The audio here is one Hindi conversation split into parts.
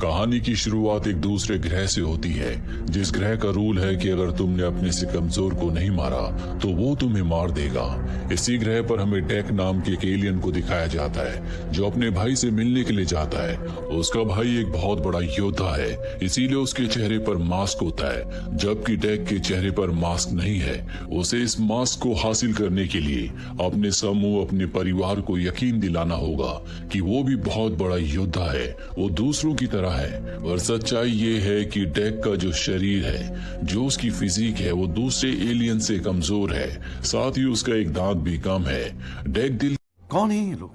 कहानी की शुरुआत एक दूसरे ग्रह से होती है, जिस ग्रह का रूल है कि अगर तुमने अपने से कमजोर को नहीं मारा तो वो तुम्हें मार देगा। इसी ग्रह पर हमें डेक नाम के एक एलियन को दिखाया जाता है जो अपने भाई से मिलने के लिए जाता है। उसका भाई एक बहुत बड़ा योद्धा है, इसीलिए उसके चेहरे पर मास्क होता है, जबकि डेक के चेहरे पर मास्क नहीं है। उसे इस मास्क को हासिल करने के लिए अपने समूह, अपने परिवार को यकीन दिलाना होगा कि वो भी बहुत बड़ा योद्धा है, वो दूसरों की तरह है। और सच्चाई ये है कि डेक का जो शरीर है, जो उसकी फिजिक है, वो दूसरे एलियन से कमजोर है। साथ ही उसका एक दांत भी कम है। डेक दिल कौन है ये लोग?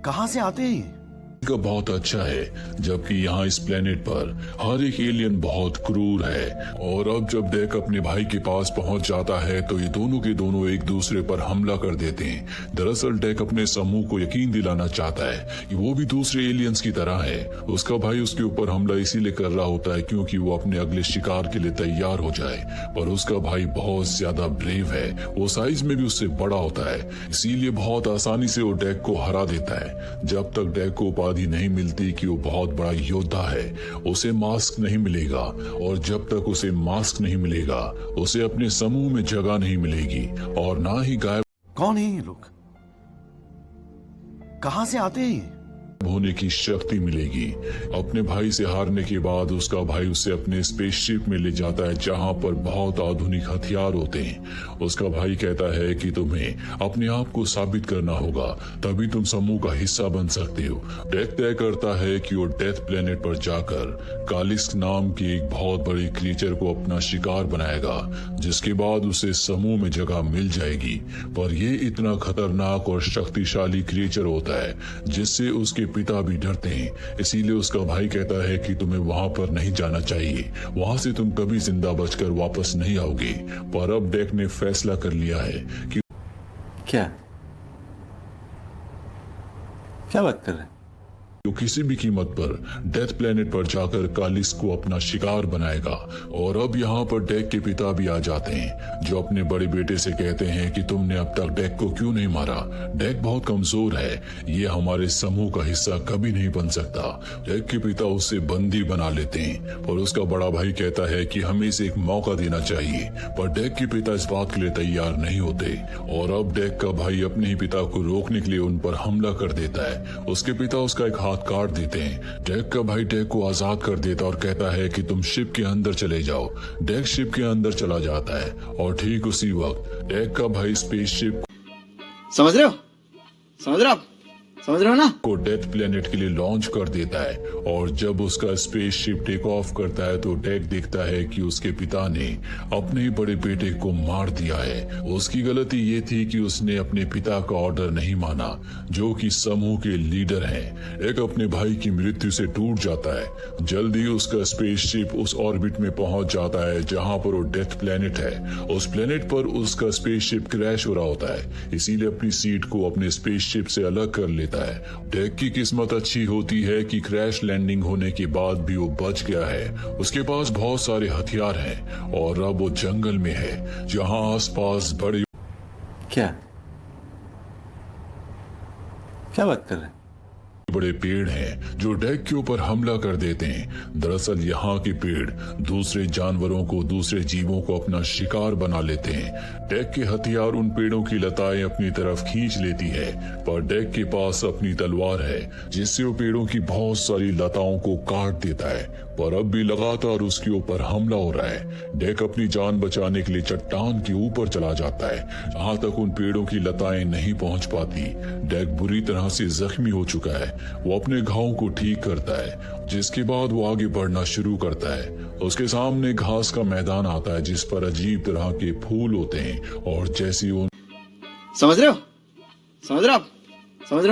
कहां से आते हैं? का बहुत अच्छा है, जबकि यहाँ इस प्लेनेट पर हर एक एलियन बहुत क्रूर है। और अब जब डेक अपने भाई के पास पहुंच जाता है तो ये दोनों के दोनों एक दूसरे पर हमला कर देते हैं। दरअसल डेक अपने समूह को यकीन दिलाना चाहता है कि वो भी दूसरे एलियंस की तरह है। उसका भाई उसके ऊपर हमला इसीलिए कर रहा होता है क्योंकि वो अपने अगले शिकार के लिए तैयार हो जाए। पर उसका भाई बहुत ज्यादा ब्रेव है, वो साइज में भी उससे बड़ा होता है, इसीलिए बहुत आसानी से वो डेक को हरा देता है। जब तक डेक को नहीं मिलती कि वो बहुत बड़ा योद्धा है, उसे मास्क नहीं मिलेगा। और जब तक उसे मास्क नहीं मिलेगा, उसे अपने समूह में जगह नहीं मिलेगी और ना ही गायब कौन है ये लोग? कहां से आते हैं? होने की शक्ति मिलेगी। अपने भाई से हारने के बाद उसका भाई उसे अपने स्पेसशिप में ले जाता है जहां पर बहुत आधुनिक हथियार होते हैं। उसका भाई कहता है कि तुम्हें अपने आप को साबित करना होगा, तभी तुम समूह का हिस्सा बन सकते हो। डेक तय करता है कि वो डेथ प्लेनेट पर जाकर कालिस्क नाम की एक बहुत बड़ी क्रीचर को अपना शिकार बनाएगा, जिसके बाद उसे समूह में जगह मिल जाएगी। पर यह इतना खतरनाक और शक्तिशाली क्रीचर होता है जिससे उसके पिता भी डरते हैं। इसीलिए उसका भाई कहता है कि तुम्हें वहां पर नहीं जाना चाहिए, वहां से तुम कभी जिंदा बचकर वापस नहीं आओगे। पर अब डेक ने फैसला कर लिया है कि क्या बात कर रहे हैं? वो किसी भी कीमत पर डेथ प्लेनेट पर जाकर कालिस्क को अपना शिकार बनाएगा। और अब यहाँ पर डेक के पिता भी आ जाते हैं, जो अपने बड़े बेटे से कहते हैं कि तुमने अब तक डेक को क्यों नहीं मारा? डेक बहुत कमजोर है, ये हमारे समूह का हिस्सा कभी नहीं बन सकता। डेक के पिता उसे बंदी बना लेते हैं और उसका बड़ा भाई कहता है कि हमें इसे एक मौका देना चाहिए। पर डेक के पिता इस बात के लिए तैयार नहीं होते और अब डेक का भाई अपने ही पिता को रोकने के लिए उन पर हमला कर देता है। उसके पिता उसका एक काट देते हैं। डेक का भाई डेक को आजाद कर देता और कहता है कि तुम शिप के अंदर चले जाओ। डेक शिप के अंदर चला जाता है और ठीक उसी वक्त डेक का भाई स्पेसशिप समझ रहे हो ना? को डेथ प्लेनेट के लिए लॉन्च कर देता है। और जब उसका स्पेसशिप टेक ऑफ करता है तो डेक देखता है कि उसके पिता ने अपने ही बड़े बेटे को मार दिया है। उसकी गलती ये थी कि उसने अपने पिता का ऑर्डर नहीं माना, जो कि समूह के लीडर हैं। एक अपने भाई की मृत्यु से टूट जाता है। जल्दी उसका स्पेसशिप उस ऑर्बिट में पहुंच जाता है जहां पर वो डेथ प्लेनेट है। उस प्लेनेट पर उसका स्पेसशिप क्रैश हो रहा होता है, इसीलिए अपनी सीट को अपने स्पेसशिप से अलग कर लेता है। डेक की किस्मत अच्छी होती है कि क्रैश लैंडिंग होने के बाद भी वो बच गया है। उसके पास बहुत सारे हथियार हैं और अब वो जंगल में है जहां आसपास बड़े क्या बात कर रहे हैं? बड़े पेड़ हैं जो डेक के ऊपर हमला कर देते हैं। दरअसल यहाँ के पेड़ दूसरे जानवरों को, दूसरे जीवों को अपना शिकार बना लेते हैं। डेक के हथियार उन पेड़ों की लताएं अपनी तरफ खींच लेती है, पर डेक के पास अपनी तलवार है जिससे वो पेड़ों की बहुत सारी लताओं को काट देता है। पर अब भी लगातार उसके ऊपर हमला हो रहा है। डेक अपनी जान बचाने के लिए चट्टान के ऊपर चला जाता है जहाँ तक उन पेड़ों की लताएं नहीं पहुँच पाती। डेक बुरी तरह से जख्मी हो चुका है। वो अपने घाव को ठीक करता है, जिसके बाद वो आगे बढ़ना शुरू करता है। उसके सामने घास का मैदान आता है जिस पर अजीब तरह के फूल होते हैं और जैसे वो समझ रहे हो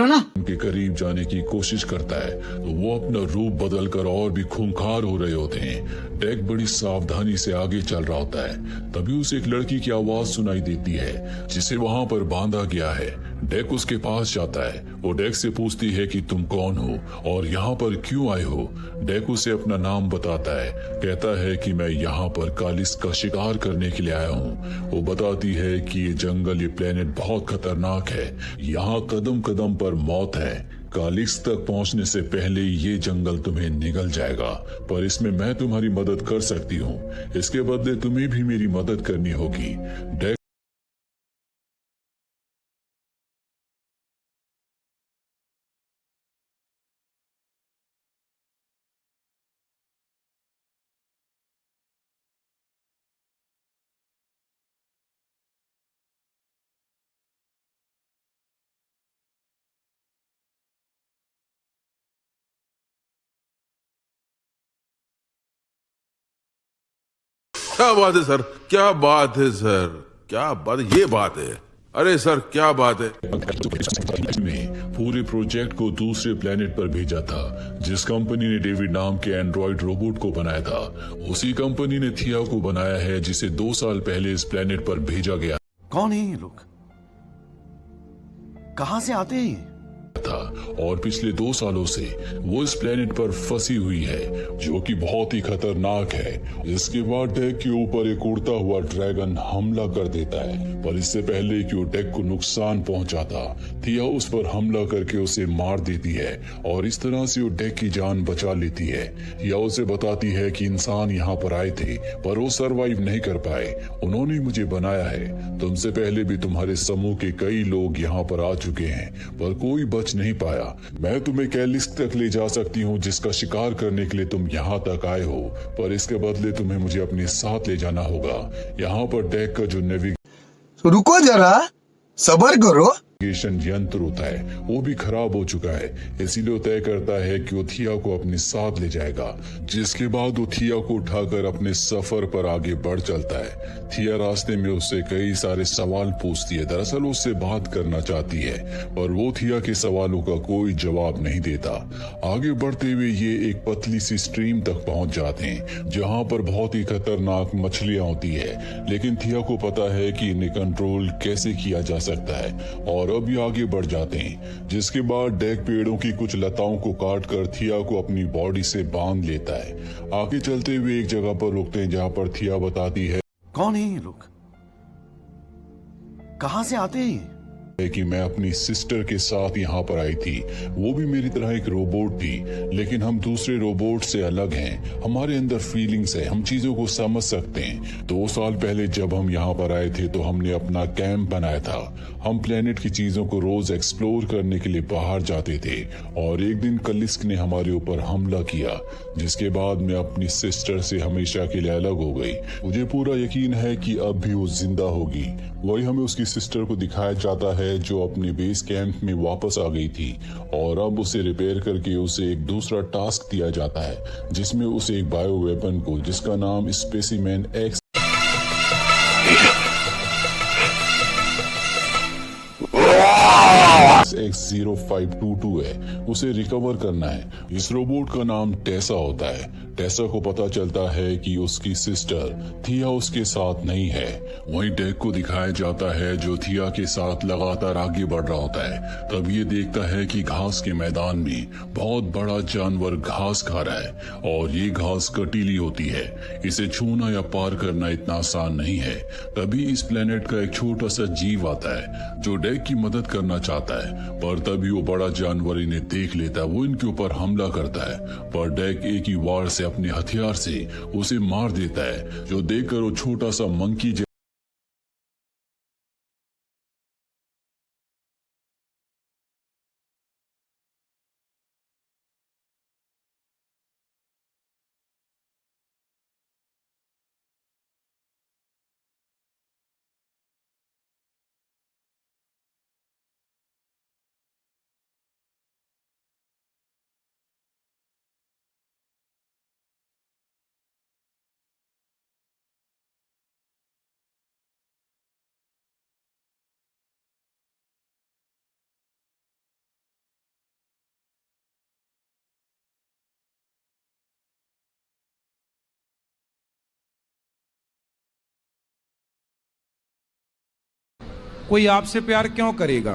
ना? उनके करीब जाने की कोशिश करता है तो वो अपना रूप बदलकर और भी खूंखार हो रहे होते हैं। डेक बड़ी सावधानी से आगे चल रहा होता है, तभी उसे एक लड़की की आवाज सुनाई देती है जिसे वहां पर बांधा गया है। डेक उसके पास जाता है। वो डेक से पूछती है कि तुम कौन हो और यहाँ पर क्यों आए हो। डेक उसे अपना नाम बताता है, कहता है कि मैं यहाँ पर कालिस्क का शिकार करने के लिए आया हूँ। वो बताती है कि ये जंगल, ये प्लेनेट बहुत खतरनाक है, यहाँ कदम कदम पर मौत है। कालिक्स तक पहुंचने से पहले ये जंगल तुम्हें निगल जाएगा, पर इसमें मैं तुम्हारी मदद कर सकती हूँ। इसके बदले तुम्हें भी मेरी मदद करनी होगी। डेक क्या बात है सर, क्या बात है सर, क्या बात है, ये बात है। अरे सर क्या बात है। में पूरे प्रोजेक्ट को दूसरे प्लेनेट पर भेजा था। जिस कंपनी ने डेविड नाम के एंड्रॉइड रोबोट को बनाया था, उसी कंपनी ने थिया को बनाया है, जिसे 2 साल पहले इस प्लेनेट पर भेजा गया कौन है ये लोग? कहां से आते हैं ये? था और पिछले 2 सालों से वो इस प्लेनेट पर फंसी हुई है, जो कि बहुत ही खतरनाक है। इसके बाद डेक के ऊपर एक उड़ता हुआ ड्रैगन हमला कर देता है, पर इससे पहले कि वो डेक को नुकसान पहुंचाता, थिया उस पर हमला करके उसे मार देती है और इस तरह से वो डेक की जान बचा लेती है। या उसे बताती है कि इंसान यहाँ पर आए थे, पर वो सरवाइव नहीं कर पाए। उन्होंने मुझे बनाया है। तुमसे पहले भी तुम्हारे समूह के कई लोग यहाँ पर आ चुके हैं, पर कोई बच नहीं पाया। मैं तुम्हें कैलिक्स तक ले जा सकती हूँ, जिसका शिकार करने के लिए तुम यहाँ तक आए हो, पर इसके बदले तुम्हें मुझे अपने साथ ले जाना होगा। यहाँ पर डेक का जो रुको जरा, सब्र करो। यंत्र होता है वो भी खराब हो चुका है, इसीलिए वो तय करता है कि वो थिया को अपने साथ ले जाएगा। जिसके बाद वो थिया को उठाकर अपने सफर पर आगे बढ़ चलता है। थिया रास्ते में उससे कई सारे सवाल पूछती है। दरअसल उससे बात करना चाहती है, पर वो थिया के सवालों का कोई जवाब नहीं देता। आगे बढ़ते हुए ये एक पतली सी स्ट्रीम तक पहुंच जाते हैं, जहाँ पर बहुत ही खतरनाक मछलियां होती है, लेकिन थिया को पता है कि इन्हें कंट्रोल कैसे किया जा सकता है और अभी आगे बढ़ जाते हैं। जिसके बाद डेक पेड़ों की कुछ लताओं को काट कर थिया को अपनी बॉडी से बांध लेता है। आगे चलते हुए एक जगह पर रुकते हैं, जहाँ पर थिया बताती है कौन है ये लोग? कहां से आते हैं ये? कि मैं अपनी सिस्टर के साथ यहाँ पर आई थी। वो भी मेरी तरह एक रोबोट थी, लेकिन हम दूसरे रोबोट से अलग हैं। हमारे अंदर फीलिंग्स है, हम चीजों को समझ सकते हैं। 2 साल पहले जब हम यहाँ पर आए थे तो हमने अपना कैंप बनाया था। हम प्लेनेट की चीजों को रोज एक्सप्लोर करने के लिए बाहर जाते थे और एक दिन कलिस्क ने हमारे ऊपर हमला किया, जिसके बाद मैं अपनी सिस्टर से हमेशा के लिए अलग हो गई। मुझे पूरा यकीन है कि अब भी वो जिंदा होगी। वही हमें उसकी सिस्टर को दिखाया जाता है, जो अपने बेस कैंप में वापस आ गई थी और अब उसे रिपेयर करके उसे एक दूसरा टास्क दिया जाता है, जिसमें उसे एक बायो वेपन को, जिसका नाम स्पेसिमेन एक्स X0522 है, उसे रिकवर करना है। इस रोबोट का नाम टेसा होता है। टेसा को पता चलता है कि उसकी सिस्टर थिया उसके साथ नहीं है। वहीं डेक को दिखाया जाता है, जो थिया के साथ लगातार आगे बढ़ रहा होता है। तब ये देखता है कि घास के मैदान में बहुत बड़ा जानवर घास खा रहा है और ये घास कटीली होती है। इसे छूना या पार करना इतना आसान नहीं है। तभी इस प्लेनेट का एक छोटा सा जीव आता है, जो डेक की मदद करना चाहता है, पर तभी वो बड़ा जानवर इन्हें देख लेता है। वो इनके ऊपर हमला करता है, पर डेक एक ही वार से अपने हथियार से उसे मार देता है, जो देखकर वो छोटा सा मंकी कोई आपसे प्यार क्यों करेगा?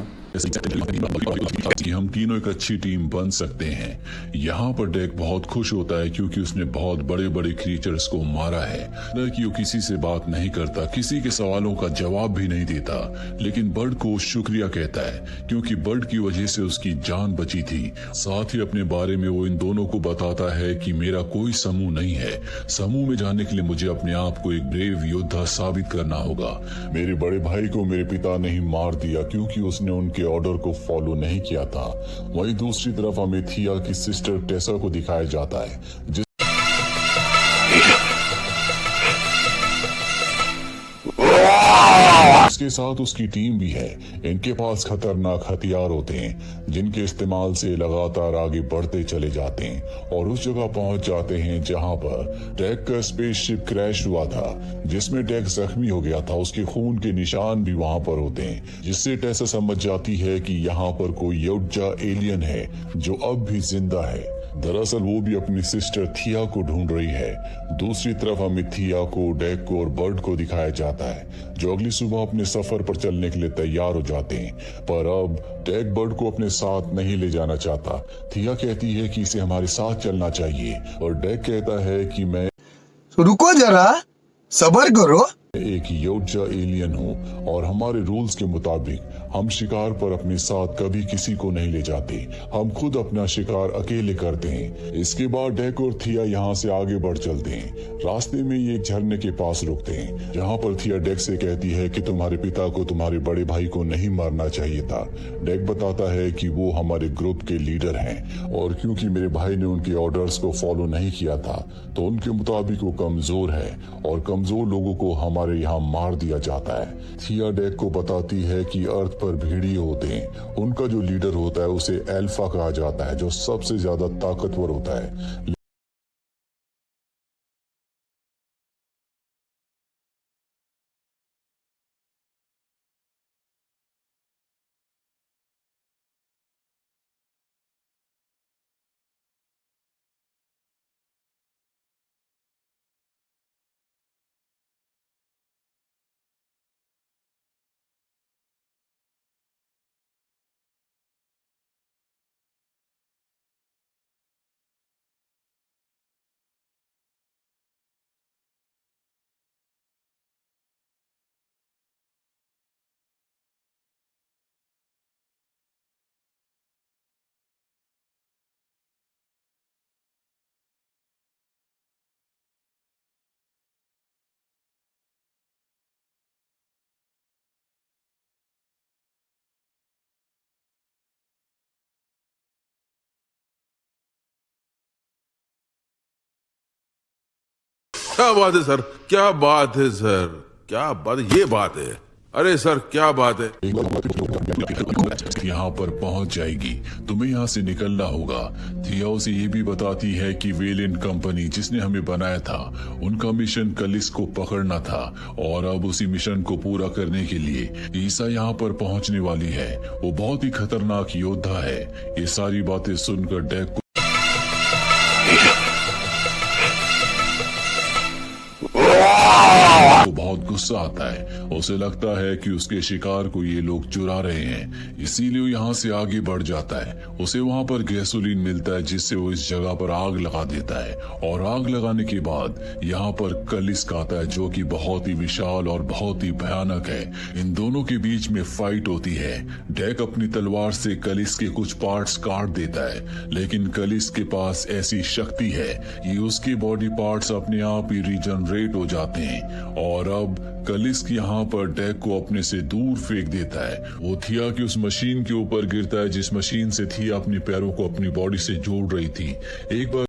कि हम तीनों एक अच्छी टीम बन सकते हैं। यहाँ पर डेक बहुत खुश होता है क्योंकि उसने बहुत बड़े बड़े क्रीचर्स को मारा है। न कि वो किसी से बात नहीं करता, किसी के सवालों का जवाब भी नहीं देता, लेकिन बर्ड को शुक्रिया कहता है क्योंकि बर्ड की वजह से उसकी जान बची थी। साथ ही अपने बारे में वो इन दोनों को बताता है कि मेरा कोई समूह नहीं है। समूह में जाने के लिए मुझे अपने आप को एक ब्रेव योद्धा साबित करना होगा। मेरे बड़े भाई को मेरे पिता ने ही मार दिया क्योंकि उसने उनके ऑर्डर को फॉलो नहीं किया था। वहीं दूसरी तरफ हमें थिया की सिस्टर टेसा को दिखाया जाता है इसके साथ उसकी टीम भी है। इनके पास खतरनाक हथियार होते हैं जिनके इस्तेमाल से लगातार आगे बढ़ते चले जाते हैं और उस जगह पहुंच जाते हैं जहां पर डेक का स्पेसशिप क्रैश हुआ था, जिसमें डेक जख्मी हो गया था। उसके खून के निशान भी वहां पर होते हैं, जिससे टेसा समझ जाती है कि यहाँ पर कोई योद्धा एलियन है जो अब भी जिंदा है। दरअसल वो भी अपनी सिस्टर थिया को ढूंढ रही है। दूसरी तरफ हमें थिया को, डेक को और बर्ड को दिखाया जाता है जो अगली सुबह अपने सफर पर चलने के लिए तैयार हो जाते हैं। पर अब डेक बर्ड को अपने साथ नहीं ले जाना चाहता। थिया कहती है कि इसे हमारे साथ चलना चाहिए और डेक कहता है कि मैं रुको जरा, सबर करो। एक योद्धा एलियन हूँ और हमारे रूल्स के मुताबिक हम शिकार पर अपने साथ कभी किसी को नहीं ले जाते। हम खुद अपना शिकार अकेले करते हैं। इसके बाद डेक और थिया यहाँ से आगे बढ़ चलते हैं। रास्ते में ये एक झरने के पास रुकते हैं जहाँ पर थिया डेक से कहती है कि तुम्हारे पिता को तुम्हारे बड़े भाई को नहीं मारना चाहिए था। डेक बताता है कि वो हमारे ग्रुप के लीडर हैं और क्योंकि मेरे भाई ने उनके ऑर्डर्स को फॉलो नहीं किया था तो उनके मुताबिक वो कमजोर है और कमजोर लोगों को हमारे यहाँ मार दिया जाता है। थिया डेक को बताती है कि अर्थ पर भेड़िए होते हैं। उनका जो लीडर होता है उसे अल्फा कहा जाता है जो सबसे ज्यादा ताकतवर होता है। क्या बात है सर, क्या बात है सर, क्या बात, ये बात है। अरे सर क्या बात है। यहाँ पर पहुंच जाएगी, तुम्हें यहाँ से निकलना होगा। थिया उसे ये भी बताती है कि वेलिन कंपनी जिसने हमें बनाया था उनका मिशन कलिस को पकड़ना था और अब उसी मिशन को पूरा करने के लिए ईसा यहाँ पर पहुंचने वाली है। वो बहुत ही खतरनाक योद्धा है। ये सारी बातें सुनकर डेक को बहुत गुस्सा आता है। उसे लगता है कि उसके शिकार को ये लोग चुरा रहे हैं, इसीलिए वो यहाँ से आगे बढ़ जाता है। उसे वहाँ पर गैसोलीन मिलता है जिससे वो इस जगह पर आग लगा देता है और आग लगाने के बाद यहाँ पर कलिस आता है जो कि बहुत ही विशाल और बहुत ही भयानक है। इन दोनों के बीच में फाइट होती है। डेक अपनी तलवार से कलिस के कुछ पार्ट्स काट देता है, लेकिन कलिस के पास ऐसी शक्ति है कि उसके बॉडी पार्ट्स अपने आप ही रीजनरेट हो जाते हैं और अब कलिस यहाँ पर डेक को अपने से दूर फेंक देता है। वो थिया की उस मशीन के ऊपर गिरता है जिस मशीन से थिया अपने पैरों को अपनी बॉडी से जोड़ रही थी। एक बार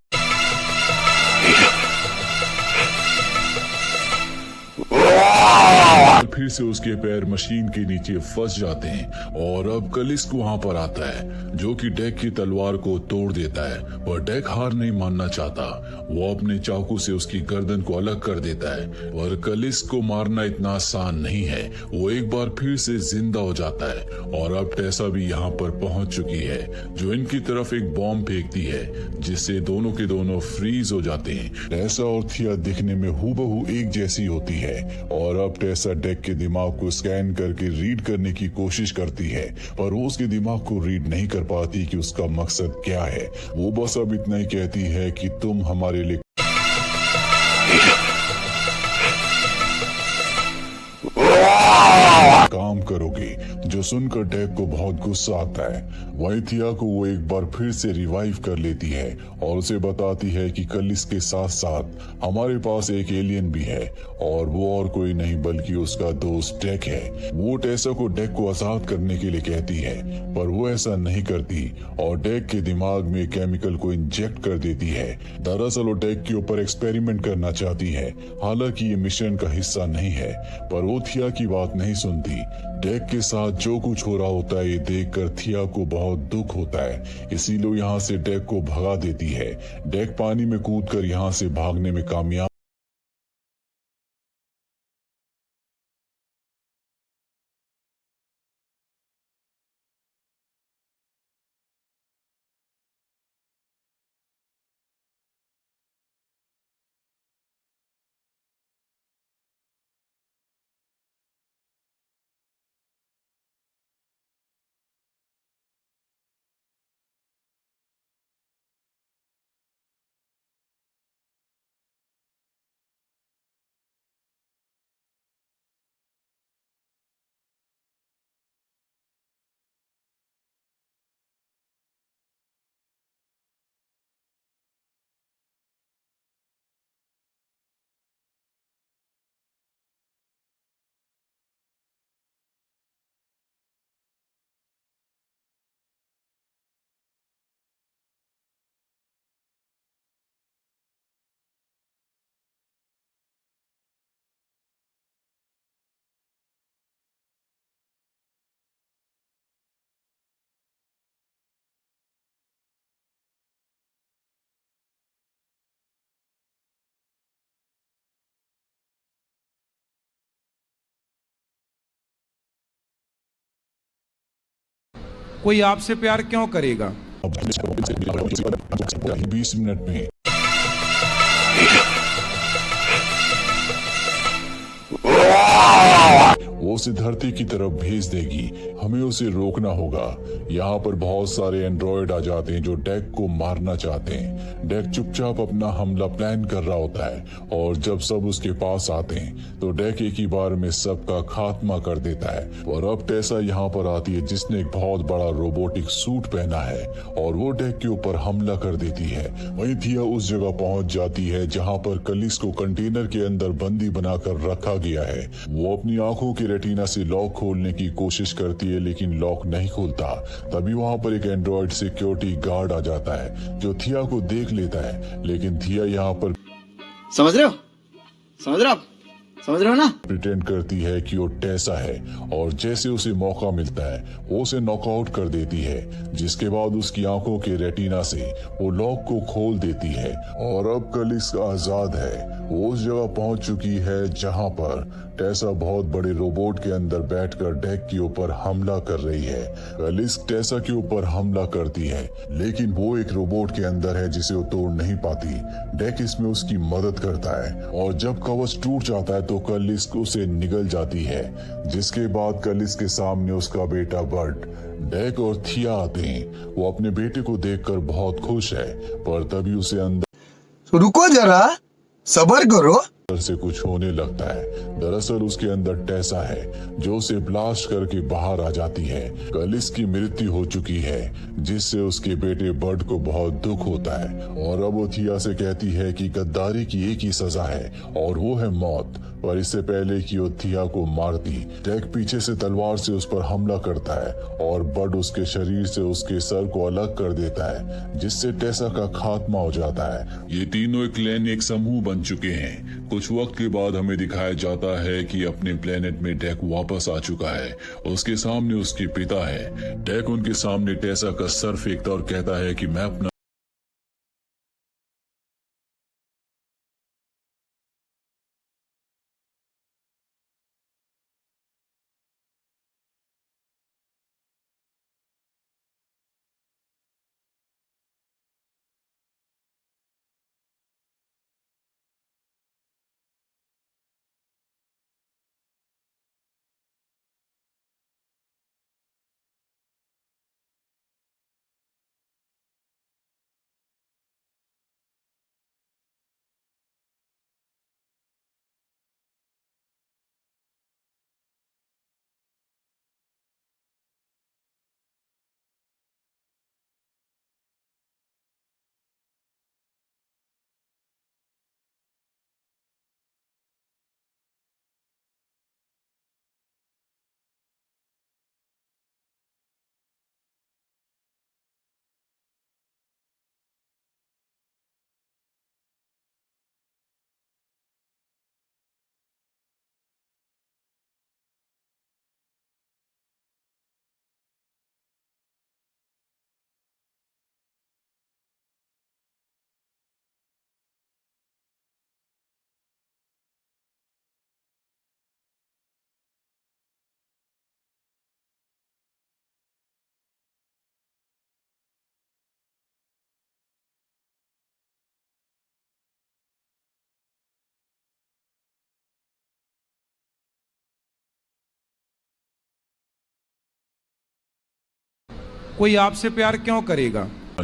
फिर से उसके पैर मशीन के नीचे फंस जाते हैं और अब कलिस को वहां पर आता है जो कि डेक की तलवार को तोड़ देता है। पर डेक हार नहीं मानना चाहता। वो अपने चाकू से उसकी गर्दन को अलग कर देता है। पर कलिस को मारना इतना आसान नहीं है। वो एक बार फिर से जिंदा हो जाता है और अब टेसा भी यहाँ पर पहुंच चुकी है जो इनकी तरफ एक बॉम्ब फेंकती है जिससे दोनों के दोनों फ्रीज हो जाते हैं। टेसा और थिया दिखने में हूबहू एक जैसी होती है और अब टेसा डेक के दिमाग को स्कैन करके रीड करने की कोशिश करती है, पर वो उसके दिमाग को रीड नहीं कर पाती कि उसका मकसद क्या है। वो बस अब इतना ही कहती है कि तुम हमारे लिए काम करोगे, जो सुनकर डेक को बहुत गुस्सा आता है। वहीं थिया को वो एक बार फिर से रिवाइव कर लेती है और उसे बताती है कि कल इसके साथ साथ हमारे पास एक एलियन भी है और वो और कोई नहीं बल्कि उसका दोस्त डेक है। वो टेसा को डेक को आजाद करने के लिए कहती है, पर वो ऐसा नहीं करती और डेक के दिमाग में केमिकल को इंजेक्ट कर देती है। दरअसल वो डेक के ऊपर एक्सपेरिमेंट करना चाहती है, हालांकि ये मिशन का हिस्सा नहीं है, पर वो थिया की बात नहीं सुनती। डेक के साथ जो कुछ हो रहा होता है ये देखकर थिया को बहुत दुख होता है, इसीलिए यहाँ से डेक को भगा देती है। डेक पानी में कूदकर यहाँ से भागने में कामयाब कोई आपसे प्यार क्यों करेगा? 20 मिनट में वो उसे धरती की तरफ भेज देगी। हमें उसे रोकना होगा। यहाँ पर बहुत सारे एंड्रॉयड आ जाते हैं जो डेक को मारना चाहते हैं। डेक चुपचाप अपना हमला प्लान कर रहा होता है और जब सब उसके पास आते हैं तो डेक एक ही बार में सबका खात्मा कर देता है। और अब टेसा यहाँ पर आती है जिसने एक बहुत बड़ा रोबोटिक सूट पहना है और वो डेक के ऊपर हमला कर देती है। वहीं थिया उस जगह पहुंच जाती है जहाँ पर कलिस को कंटेनर के अंदर बंदी बनाकर रखा गया है। वो अपनी आंखों के रेटिना से लॉक खोलने की कोशिश करती है लेकिन लॉक नहीं खुलता। तभी वहाँ पर एक एंड्रॉयड सिक्योरिटी गार्ड आ जाता है जो थिया को देख लेता है, लेकिन थिया यहाँ पर समझ रहे हो? समझ रहे हो आप? समझ रहे हो ना? प्रिटेंड करती है कि वो टेसा है और जैसे उसे मौका मिलता है वो उसे नॉकआउट कर देती है, जिसके बाद उसकी आंखों के रेटिना से वो लॉक को खोल देती है और अब कलिस आजाद है। वो उस जगह पहुंच चुकी है जहां पर टेसा बहुत बड़े रोबोट के अंदर बैठकर डेक के ऊपर हमला कर रही है। कलिस टेसा के ऊपर हमला करती है लेकिन वो एक रोबोट के अंदर है जिसे वो तोड़ नहीं पाती। डेक इसमें उसकी मदद करता है और जब कवच टूट जाता है तो कलिस उसे निगल जाती है, जिसके बाद कलिस के सामने उसका बेटा बर्ट, डेक और थिया आते हैं। वो अपने बेटे को देखकर बहुत खुश है, पर तभी उसे अंदर रुको जरा, सबर करो। से कुछ होने लगता है। दरअसल उसके अंदर टेसा है जो उसे ब्लास्ट करके बाहर आ जाती है। कलिस की मृत्यु हो चुकी है जिससे उसके बेटे बर्ड को बहुत दुख होता है और अब वो थिया से कहती है कि गद्दारी की एक ही सजा है और वो है मौत। पर इससे पहले कि वो थिया को मारती, डेक पीछे से तलवार से उस पर हमला करता है और बर्ड उसके शरीर से उसके सर को अलग कर देता है, जिससे टेसा का खात्मा हो जाता है। ये तीनों एक क्लैन एक समूह बन चुके हैं। कुछ वक्त के बाद हमें दिखाया जाता है कि अपने प्लेनेट में डेक वापस आ चुका है। उसके सामने उसके पिता है। डेक उनके सामने टेसा का सर फेंकता और कहता है कि मैं अपना कोई आपसे प्यार क्यों करेगा?